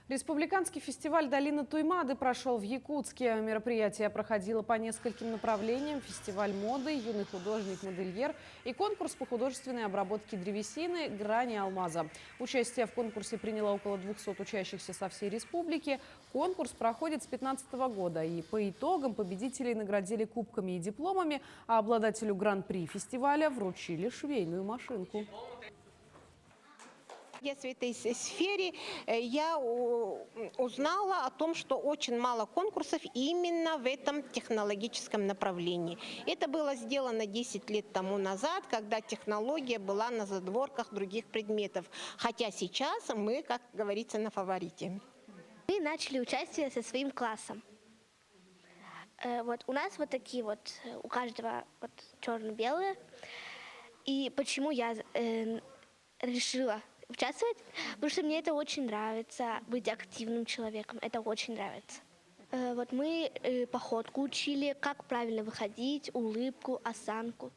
Республиканский фестиваль «Долина Туймады» прошел в Якутске. Мероприятие проходило по нескольким направлениям: фестиваль моды, юный художник-модельер и конкурс по художественной обработке древесины «Грани алмаза». Участие в конкурсе приняло около 200 учащихся со всей республики. Конкурс проходит с 2015 года, и по итогам победителей наградили кубками и дипломами, а обладателю гран-при фестиваля вручили швейную машинку. В этой сфере я узнала о том, что очень мало конкурсов именно в этом технологическом направлении. Это было сделано 10 лет тому назад, когда технология была на задворках других предметов. Хотя сейчас мы, как говорится, на фаворите. Мы начали участие со своим классом. Вот у нас вот такие вот, у каждого вот черно-белые. И почему я решила участвовать? Потому что мне это очень нравится, быть активным человеком. Это очень нравится. Вот мы походку учили, как правильно выходить, улыбку, осанку.